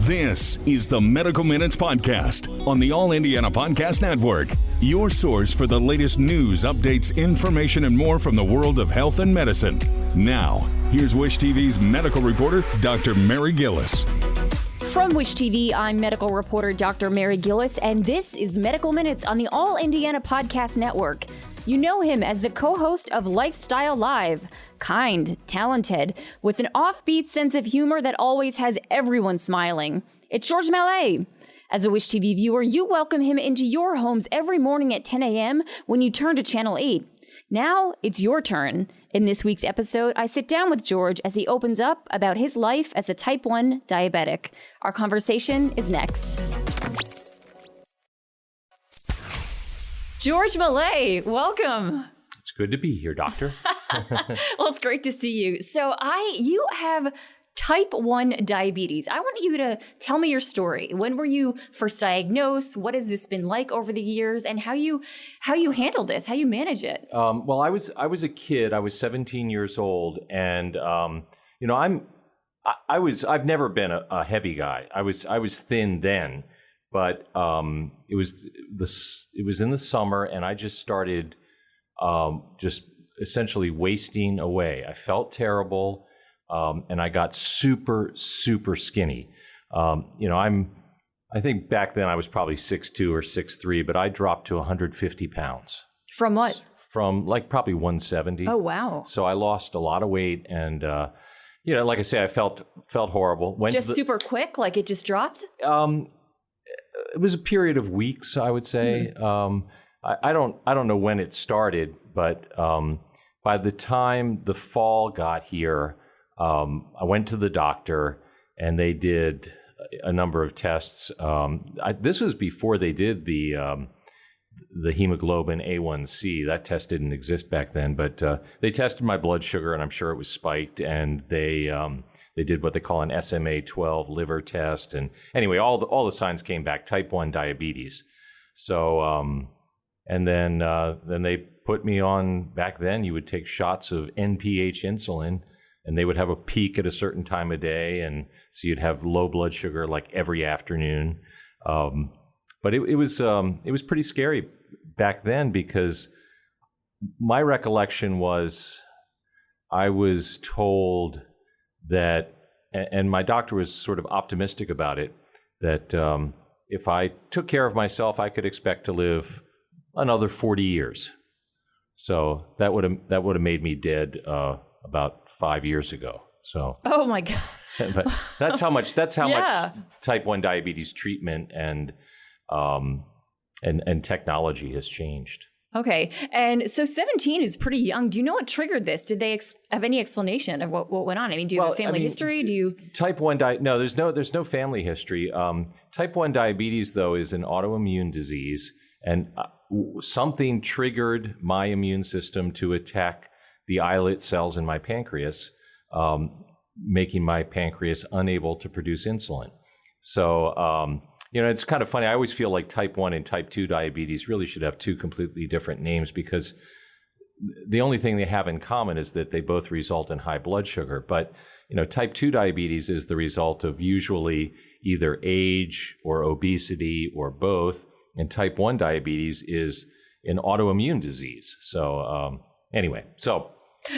This is the Medical Minutes Podcast on the All Indiana Podcast Network. Your source for the latest news, updates, information, and more from the world of health and medicine. Now, here's Wish TV's medical reporter, Dr. Mary Gillis. From Wish TV, I'm medical reporter Dr. Mary Gillis, and this is Medical Minutes on the All Indiana Podcast Network. You know him as the co-host of Life.Style.Live. Kind, talented, with an offbeat sense of humor that always has everyone smiling. It's George Mallet. As a Wish TV viewer, you welcome him into your homes every morning at 10 a.m. when you turn to Channel 8. Now it's your turn. In this week's episode, I sit down with George as he opens up about his life as a type 1 diabetic. Our conversation is next. George Mallet, welcome. It's good to be here, doctor. Well, it's great to see you. So you have type 1 diabetes. I want you to tell me your story. When were you first diagnosed? What has this been like over the years, and how you handle this, how you manage it? Well, I was a kid. I was 17 years old, and I've never been a heavy guy. I was thin then, but it was in the summer, and I just started just essentially wasting away. I felt terrible. And I got super, super skinny. I think back then I was probably 6'2" or 6'3", but I dropped to 150 pounds. From what? From like probably 170. Oh, wow. So I lost a lot of weight, and like I say, I felt horrible. Super quick, like it just dropped? It was a period of weeks, I would say. Mm-hmm. I don't know when it started, but by the time the fall got here, I went to the doctor, and they did a number of tests. This was before they did the hemoglobin A1C. That test didn't exist back then, but they tested my blood sugar, and I'm sure it was spiked. And they did what they call an SMA-12 liver test. And anyway, all the signs came back: type 1 diabetes. So and then they put me on. Back then, you would take shots of NPH insulin, and they would have a peak at a certain time of day, and so you'd have low blood sugar like every afternoon. But it was pretty scary back then, because my recollection was I was told that, and my doctor was sort of optimistic about it, that if I took care of myself, I could expect to live another 40 years. So that would have made me dead about 5 years ago. So. Oh my God. But that's how much type 1 diabetes treatment and technology has changed. Okay. And so 17 is pretty young. Do you know what triggered this? Did they have any explanation of what went on? I mean, do you have a family history? Do you type 1 no, there's no family history. Type 1 diabetes, though, is an autoimmune disease, and something triggered my immune system to attack the islet cells in my pancreas, making my pancreas unable to produce insulin. So, it's kind of funny. I always feel like type 1 and type 2 diabetes really should have two completely different names, because the only thing they have in common is that they both result in high blood sugar. But, type 2 diabetes is the result of usually either age or obesity or both. And type 1 diabetes is an autoimmune disease. So, anyway,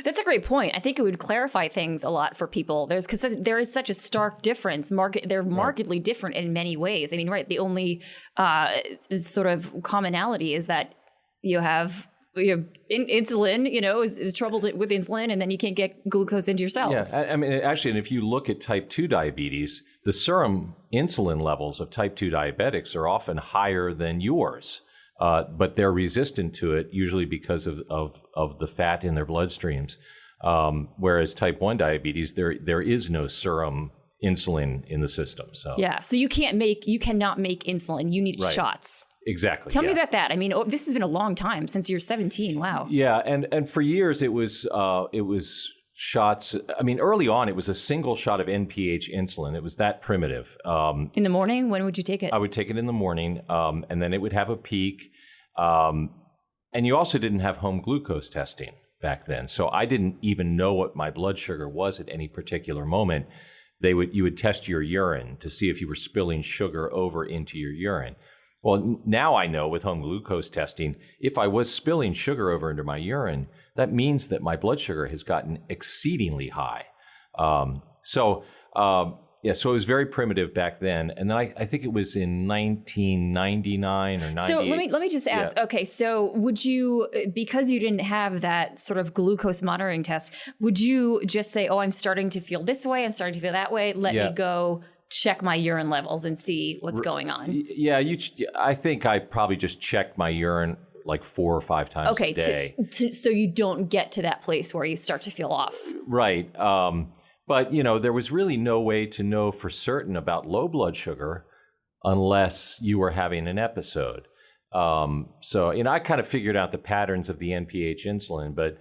that's a great point. I think it would clarify things a lot for people. Because there is such a stark difference. They're markedly different in many ways. I mean, right? The only sort of commonality is that you have insulin. Is trouble with insulin, and then you can't get glucose into your cells. Yeah, I mean, actually, and if you look at type 2 diabetes, the serum insulin levels of type 2 diabetics are often higher than yours. But they're resistant to it, usually because of the fat in their bloodstreams. Whereas type 1 diabetes, there is no serum insulin in the system. So yeah, so you cannot make insulin. You need shots. Exactly. Tell me about that. I mean, this has been a long time since you're 17. Wow. Yeah, and for years it was shots. I mean, early on it was a single shot of NPH insulin. It was that primitive. In the morning, when would you take it? I would take it in the morning, and then it would have a peak. And you also didn't have home glucose testing back then, so I didn't even know what my blood sugar was at any particular moment. you would test your urine to see if you were spilling sugar over into your urine. Well, now I know with home glucose testing, if I was spilling sugar over into my urine, that means that my blood sugar has gotten exceedingly high. So it was very primitive back then. And then I think it was in 1999 or 98. So let me just ask, okay, so would you, because you didn't have that sort of glucose monitoring test, would you just say, oh, I'm starting to feel this way, I'm starting to feel that way, let me go check my urine levels and see what's going on? Yeah, I think I probably just checked my urine like 4 or 5 times a day. So you don't get to that place where you start to feel off. Right. But, there was really no way to know for certain about low blood sugar unless you were having an episode. So, I kind of figured out the patterns of the NPH insulin, but,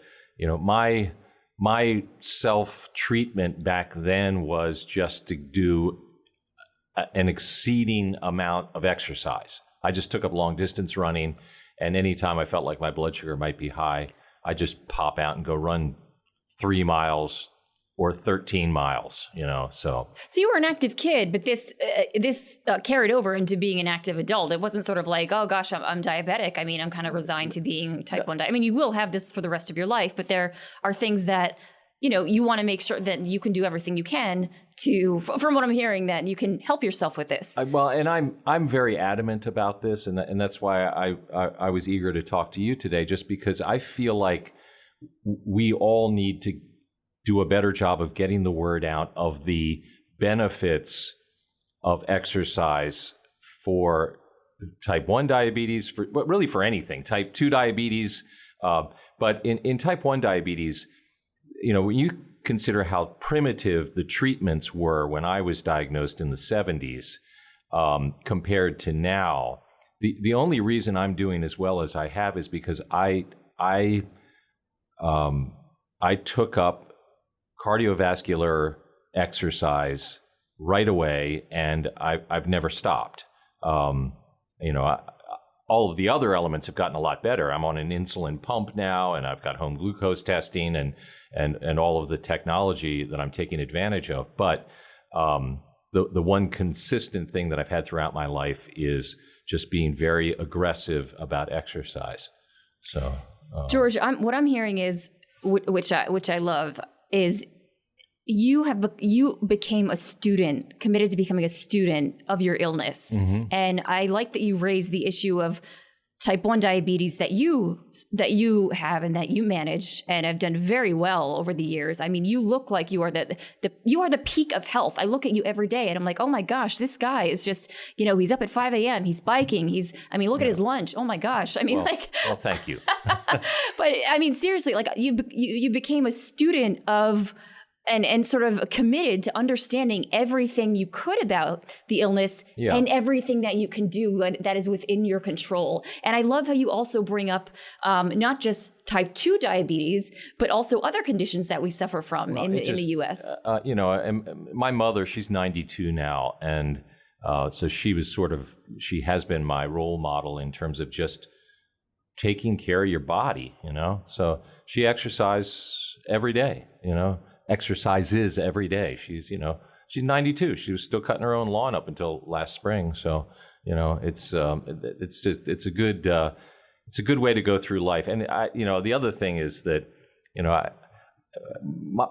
my self-treatment back then was just to do an exceeding amount of exercise. I just took up long distance running, and anytime I felt like my blood sugar might be high, I just pop out and go run 3 miles or 13 miles, so. So you were an active kid, but this carried over into being an active adult. It wasn't sort of like, oh gosh, I'm diabetic. I mean, I'm kind of resigned to being type 1 diabetic. I mean, you will have this for the rest of your life, but there are things that, you want to make sure that you can do everything you can to, from what I'm hearing, that you can help yourself with this. Well, and I'm very adamant about this, and that's why I was eager to talk to you today, just because I feel like we all need to do a better job of getting the word out of the benefits of exercise for type 1 diabetes, but really for anything, type 2 diabetes. But in type 1 diabetes, when you consider how primitive the treatments were when I was diagnosed in the 70s compared to now, the only reason I'm doing as well as I have is because I took up cardiovascular exercise right away, and I've never stopped. All of the other elements have gotten a lot better. I'm on an insulin pump now, and I've got home glucose testing and all of the technology that I'm taking advantage of. But the one consistent thing that I've had throughout my life is just being very aggressive about exercise. So, George, what I'm hearing is, which I love, is you became a student, committed to becoming a student of your illness. Mm-hmm. And I like that you raised the issue of type 1 diabetes that you have and that you manage and have done very well over the years. I mean, you look like you are the peak of health. I look at you every day and I'm like, oh my gosh, this guy is just, he's up at 5 a.m. He's biking. Look at his lunch. Oh my gosh. Well, thank you. But I mean, seriously, like you became a student of and sort of committed to understanding everything you could about the illness and everything that you can do that is within your control. And I love how you also bring up not just type 2 diabetes, but also other conditions that we suffer from in the U.S. My mother, she's 92 now, and so she has been my role model in terms of just taking care of your body, So she exercises every day, exercises every day. She's 92. She was still cutting her own lawn up until last spring. So, it's a good way to go through life. And the other thing is that,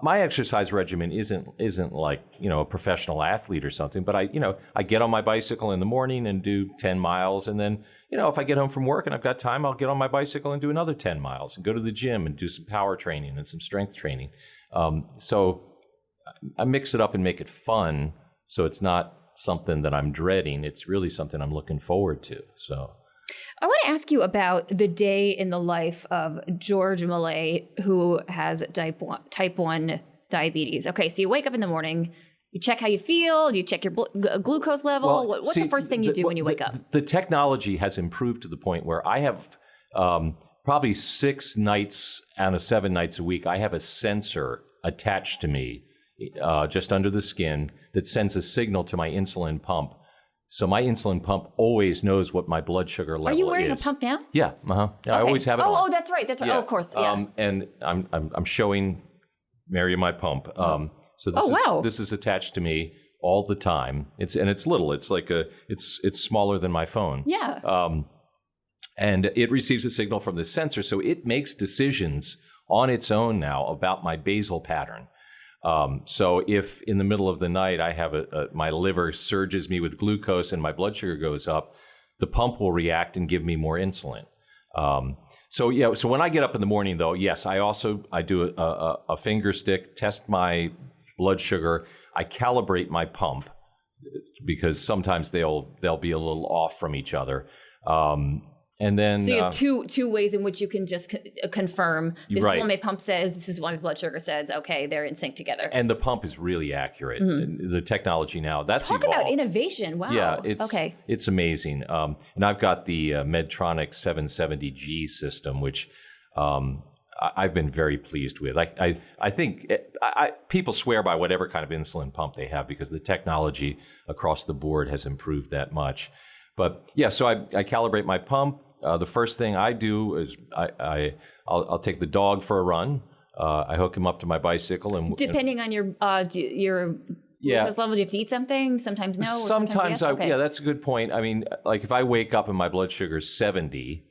my exercise regimen isn't like, a professional athlete or something, but I get on my bicycle in the morning and do 10 miles. And then, if I get home from work and I've got time, I'll get on my bicycle and do another 10 miles and go to the gym and do some power training and some strength training. So I mix it up and make it fun. So it's not something that I'm dreading. It's really something I'm looking forward to. So I want to ask you about the day in the life of George Mallet, who has type 1 diabetes. Okay, so you wake up in the morning, you check how you feel, do you check your glucose level? Well, what's the first thing you do when you wake up? The technology has improved to the point where I have probably 6 nights out of 7 nights a week, I have a sensor attached to me just under the skin that sends a signal to my insulin pump. So my insulin pump always knows what my blood sugar level is. Are you wearing a pump now? Yeah, yeah, okay. I always have it on. Oh, that's right. Yeah. Oh, of course. Yeah. And I'm showing Mary my pump. So this wow. this is attached to me all the time. It's little. It's like it's smaller than my phone. Yeah. And it receives a signal from the sensor, so it makes decisions on its own now about my basal pattern. So if in the middle of the night I have my liver surges me with glucose and my blood sugar goes up, the pump will react and give me more insulin. So when I get up in the morning, though, yes, I do a finger stick, test my blood sugar. I calibrate my pump because sometimes they'll be a little off from each other. And then, so you have two ways in which you can just confirm this right. is what my pump says, this is what my blood sugar says. Okay, they're in sync together. And the pump is really accurate. Mm-hmm. The technology now, that's Talk evolved. About innovation. Wow. Yeah, it's amazing. And I've got the Medtronic 770G system, which I've been very pleased with. I think people swear by whatever kind of insulin pump they have because the technology across the board has improved that much. But yeah, so I calibrate my pump. The first thing I do is I'll take the dog for a run. I hook him up to my bicycle, and depending on your glucose level, do you have to eat something? Sometimes no. Sometimes yes? Okay. Yeah, that's a good point. I mean, like if I wake up and my blood sugar is 70,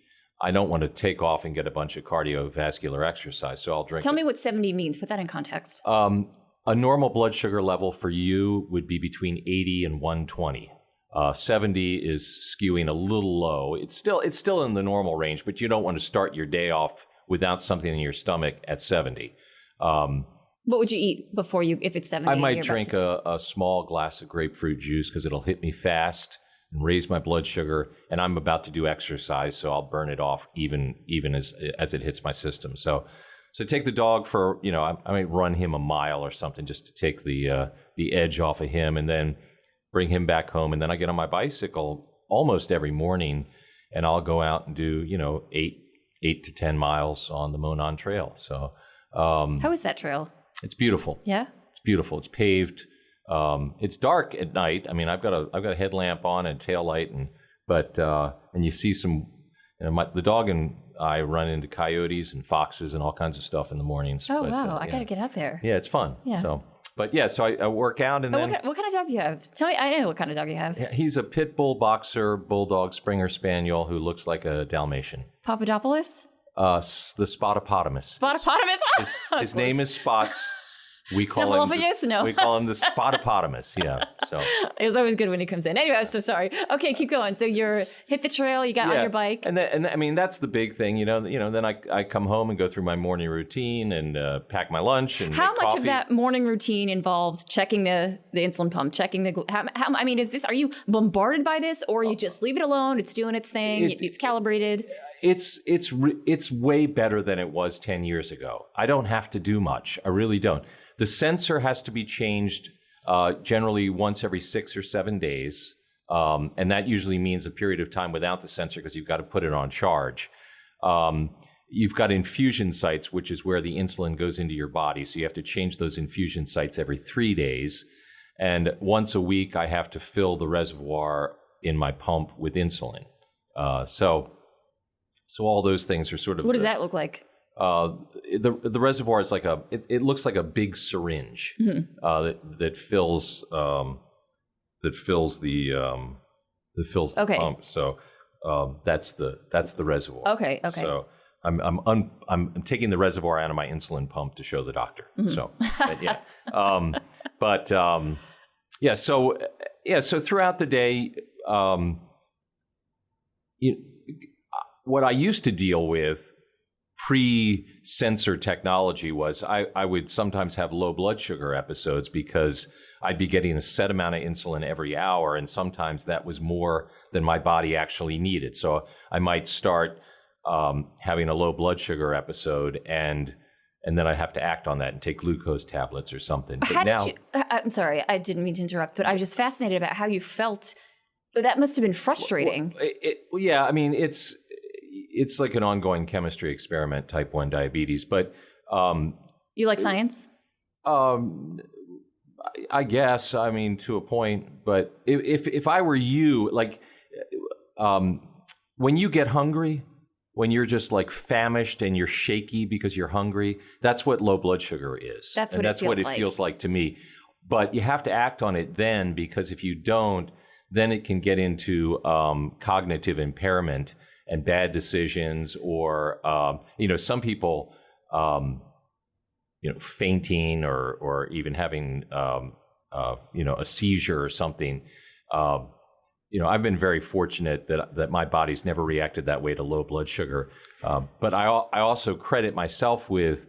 I don't want to take off and get a bunch of cardiovascular exercise, so I'll drink. Tell me what 70 means. Put that in context. A normal blood sugar level for you would be between 80 and 120. 70 is skewing a little low. It's still in the normal range, but you don't want to start your day off without something in your stomach at 70. What would you eat before if it's 70? I might drink a small glass of grapefruit juice because it'll hit me fast and raise my blood sugar. And I'm about to do exercise, so I'll burn it off even as it hits my system. So take the dog for, I might run him a mile or something just to take the edge off of him, and then bring him back home, and then I get on my bicycle almost every morning, and I'll go out and do 8 to 10 miles on the Monon Trail. So, how is that trail? It's beautiful. Yeah, it's beautiful. It's paved. It's dark at night. I mean, I've got a headlamp on and tail light, and you see some. The dog and I run into coyotes and foxes and all kinds of stuff in the mornings. Oh wow! I gotta get out there. Yeah, it's fun. Yeah. So I work out and then... What kind of dog do you have? Tell me, I know what kind of dog you have. Yeah, he's a pit bull boxer, bulldog, Springer Spaniel who looks like a Dalmatian. Papadopoulos? The Spotopotamus. Spotopotamus? His name is Spots. We call him the Spotopotamus. Yeah. So it was always good when he comes in. Anyway, I'm so sorry. Okay, keep going. So you're hit the trail. You got on your bike, and I mean that's the big thing. Then I come home and go through my morning routine and pack my lunch and how make much coffee. of that morning routine involves checking the insulin pump, checking the? I mean, are you bombarded by this, or you just leave it alone? It's doing its thing. It's calibrated. It's way better than it was 10 years ago. I don't have to do much. I really don't. The sensor has to be changed generally once every 6 or 7 days, and that usually means a period of time without the sensor because you've got to put it on charge. You've got infusion sites, which is where the insulin goes into your body, so you have to change those infusion sites every 3 days, and once a week I have to fill the reservoir in my pump with insulin. So all those things are sort of... What does that look like? The reservoir is like it looks like a big syringe that fills the pump. So that's the reservoir. Okay. So I'm taking the reservoir out of my insulin pump to show the doctor. Mm-hmm. So So throughout the day, what I used to deal with pre-sensor technology was I would sometimes have low blood sugar episodes because I'd be getting a set amount of insulin every hour, and sometimes that was more than my body actually needed. So I might start having a low blood sugar episode, and then I have to act on that and take glucose tablets or something. But I'm sorry, I didn't mean to interrupt, but I was just fascinated about how you felt. That must have been frustrating. Yeah, I mean, it's like an ongoing chemistry experiment, type 1 diabetes. But you like science? I guess. I mean, to a point. But if I were you, like when you get hungry, when you're just like famished and you're shaky because you're hungry, that's what low blood sugar is. That's what it feels like to me. But you have to act on it then, because if you don't, then it can get into cognitive impairment and bad decisions, or some people fainting or even having a seizure or something. I've been very fortunate that my body's never reacted that way to low blood sugar. But I also credit myself with,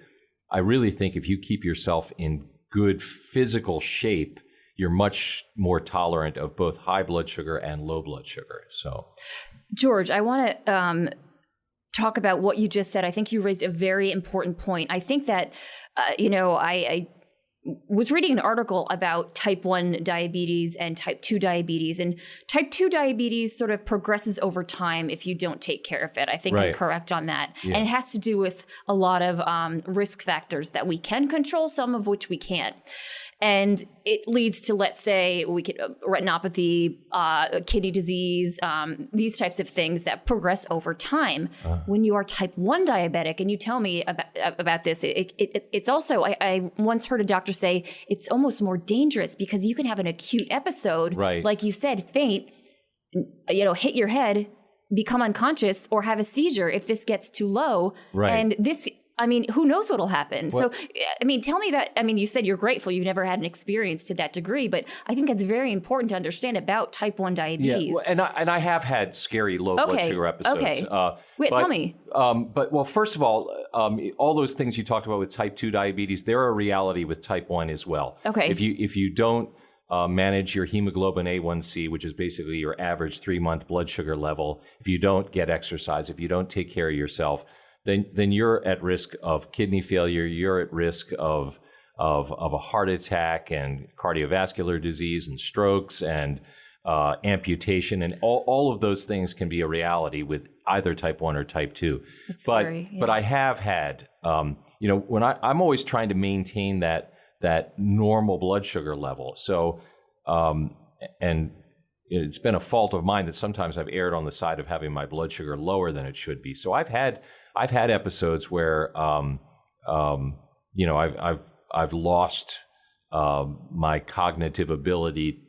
I really think if you keep yourself in good physical shape, you're much more tolerant of both high blood sugar and low blood sugar. So, George, I want to talk about what you just said. I think you raised a very important point. I think that, I was reading an article about type 1 diabetes and type 2 diabetes, and type 2 diabetes sort of progresses over time if you don't take care of it. I think I'm correct on that. Yeah. And it has to do with a lot of risk factors that we can control, some of which we can't. And it leads to, let's say, retinopathy, kidney disease, these types of things that progress over time. When you are type 1 diabetic, and you tell me about this, it's also, I once heard a doctor say, it's almost more dangerous because you can have an acute episode, like you said, faint, hit your head, become unconscious, or have a seizure if this gets too low. And this... who knows what'll happen? Well, so, tell me about, you said you're grateful you've never had an experience to that degree, but I think that's very important to understand about type 1 diabetes. Yeah, and I have had scary low blood sugar episodes. Okay. Tell me. First of all those things you talked about with type 2 diabetes, they're a reality with type 1 as well. Okay. If you don't manage your hemoglobin A1C, which is basically your average 3-month blood sugar level, if you don't get exercise, if you don't take care of yourself, then you're at risk of kidney failure. You're at risk of a heart attack and cardiovascular disease and strokes and amputation, and all of those things can be a reality with either type 1 or type 2. That's scary, yeah. But I have had, when I'm always trying to maintain that normal blood sugar level. So, and it's been a fault of mine that sometimes I've erred on the side of having my blood sugar lower than it should be. So I've had episodes where, I've lost my cognitive ability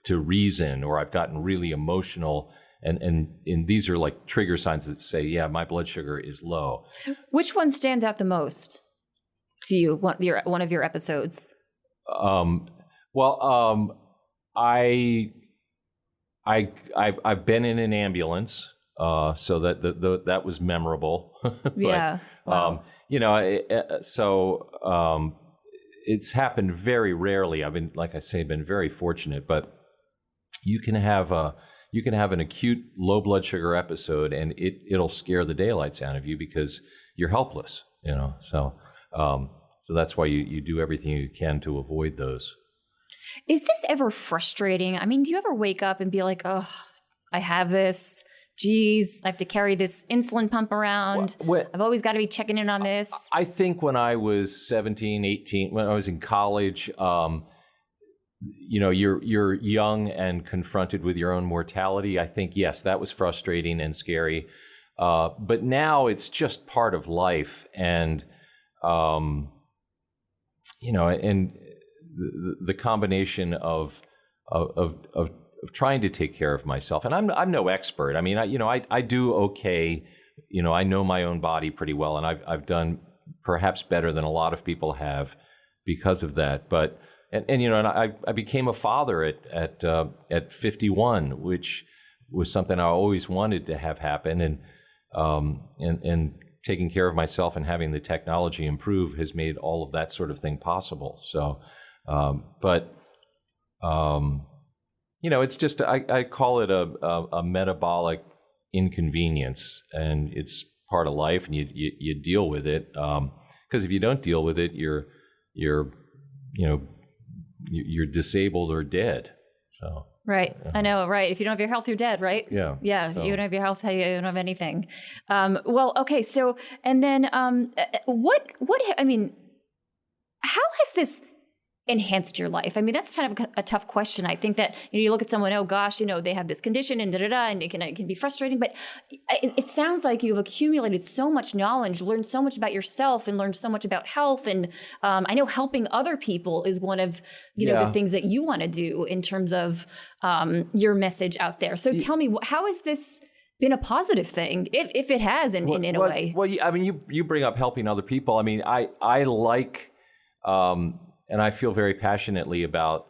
to reason, or I've gotten really emotional, and these are like trigger signs that say, yeah, my blood sugar is low. Which one stands out the most to you? One of your episodes? I've been in an ambulance. So that was memorable. But, yeah. Wow. It's happened very rarely. I've been, like I say, been very fortunate. But you can have an acute low blood sugar episode, and it'll scare the daylights out of you because you're helpless. So that's why you do everything you can to avoid those. Is this ever frustrating? Do you ever wake up and be like, oh, I have this? Geez, I have to carry this insulin pump around. I've always got to be checking in on this. I think when I was 17, 18, when I was in college, you're young and confronted with your own mortality. I think, yes, that was frustrating and scary. But now it's just part of life. And, and the combination of trying to take care of myself, and I'm no expert. I do okay. I know my own body pretty well, and I've done perhaps better than a lot of people have because of that. But I became a father at 51, which was something I always wanted to have happen, and taking care of myself and having the technology improve has made all of that sort of thing possible. So, it's just, I call it a metabolic inconvenience, and it's part of life, and you deal with it. Because if you don't deal with it, you're disabled or dead. So. Right. I know. Right. If you don't have your health, you're dead. Right. Yeah. Yeah. So. You don't have your health. You don't have anything. Okay. So, and then, how has this enhanced your life? I mean, that's kind of a tough question. I think that you look at someone, oh gosh, they have this condition and and it can be frustrating. But it sounds like you've accumulated so much knowledge, learned so much about yourself, and learned so much about health. And I know helping other people is one of the things that you want to do in terms of your message out there. So tell me, how has this been a positive thing, if it has in a way? Well, I mean, you bring up helping other people. I mean, I like. And I feel very passionately about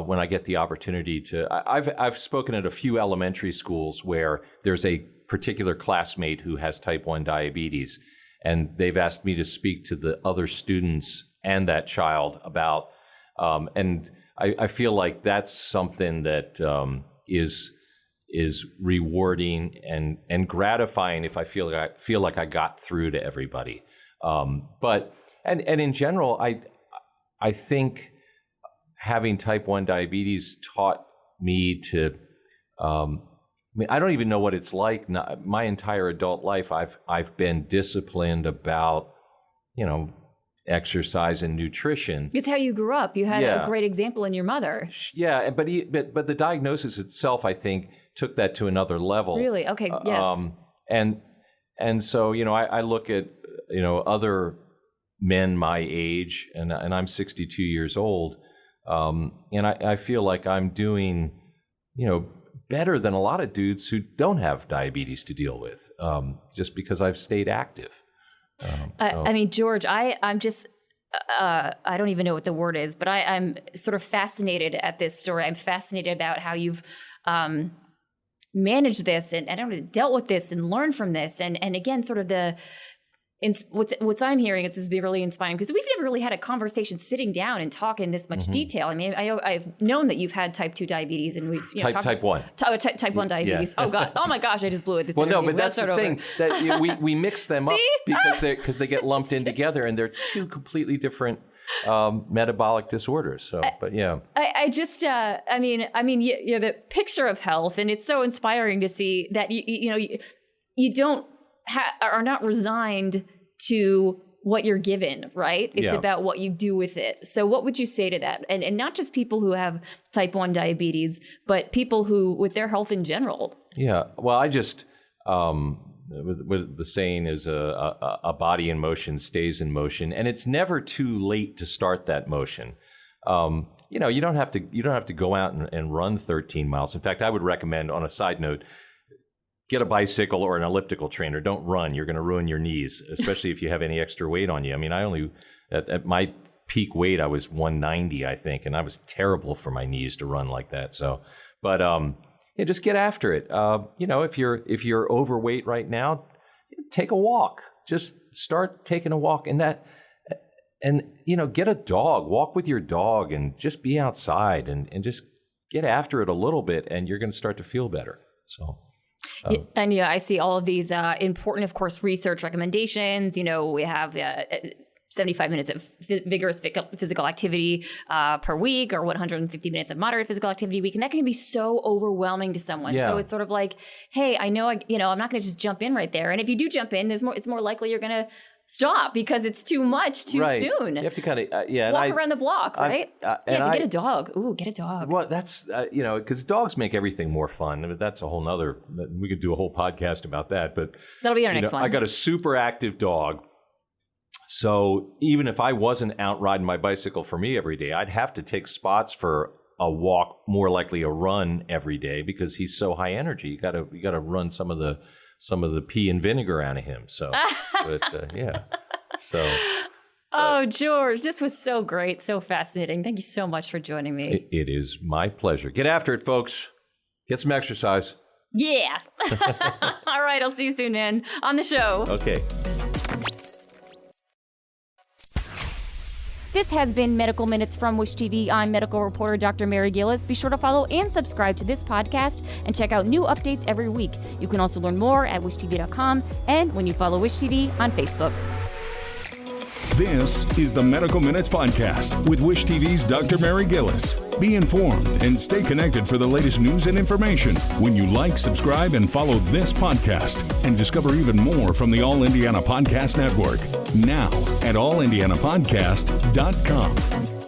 when I get the opportunity to. I've spoken at a few elementary schools where there's a particular classmate who has type 1 diabetes, and they've asked me to speak to the other students and that child about. And I feel like that's something that is rewarding and gratifying if I feel like I got through to everybody. But in general, I think having type 1 diabetes taught me to, I don't even know what it's like. My entire adult life, I've been disciplined about, exercise and nutrition. It's how you grew up. You had a great example in your mother. Yeah, but the diagnosis itself, I think, took that to another level. Really? Okay, yes. And so, I look at, other men my age, and I'm 62 years old, and I feel like I'm doing, better than a lot of dudes who don't have diabetes to deal with, just because I've stayed active. I mean, George, I'm just, I don't even know what the word is, but I'm sort of fascinated at this story. I'm fascinated about how you've managed this and I don't know, dealt with this and learned from this, and again, sort of what's I'm hearing is really inspiring, because we've never really had a conversation sitting down and talk in this much detail. I mean, I've known that you've had type 2 diabetes, and we've type 1 diabetes. Yeah. Oh God! Oh my gosh! I just blew it. This no, but that's the thing that we mix them up because they get lumped in together, and they're two completely different metabolic disorders. So, but yeah, I just, I mean, the picture of health, and it's so inspiring to see that you don't. Are not resigned to what you're given, right? It's about what you do with it. So what would you say to that? And not just people who have type 1 diabetes, but people who, with their health in general. Yeah. Well, I just, with the saying is a body in motion stays in motion, and it's never too late to start that motion. You don't have to go out and run 13 miles. In fact, I would recommend, on a side note, get a bicycle or an elliptical trainer. Don't run. You're going to ruin your knees, especially if you have any extra weight on you. I mean, at my peak weight, I was 190, I think, and I was terrible for my knees to run like that. So, but just get after it. If you're overweight right now, take a walk. Just start taking a walk, and get a dog. Walk with your dog, and just be outside, and just get after it a little bit, and you're going to start to feel better. So. And I see all of these important, of course, research recommendations. We have 75 minutes of vigorous physical activity per week, or 150 minutes of moderate physical activity a week. And that can be so overwhelming to someone. Yeah. So it's sort of like, hey, I know, I'm not going to just jump in right there. And if you do jump in, it's more likely you're going to stop because it's too much too soon. You have to kind of, walk around the block, right? Get a dog. Ooh, get a dog. Well, that's, because dogs make everything more fun. I mean, that's a whole nother, we could do a whole podcast about that, but that'll be our next one. I got a super active dog. So even if I wasn't out riding my bicycle for me every day, I'd have to take spots for a walk, more likely a run every day, because he's so high energy. You got to run some of the pee and vinegar out of him. So, but yeah. So. Oh, George, this was so great, so fascinating. Thank you so much for joining me. It is my pleasure. Get after it, folks. Get some exercise. Yeah. All right, I'll see you soon, man, on the show. Okay. This has been Medical Minutes from Wish TV. I'm medical reporter Dr. Mary Gillis. Be sure to follow and subscribe to this podcast and check out new updates every week. You can also learn more at wishtv.com and when you follow Wish TV on Facebook. This is the Medical Minutes Podcast with Wish TV's Dr. Mary Gillis. Be informed and stay connected for the latest news and information when you like, subscribe, and follow this podcast, and discover even more from the All Indiana Podcast Network. Now at allindianapodcast.com.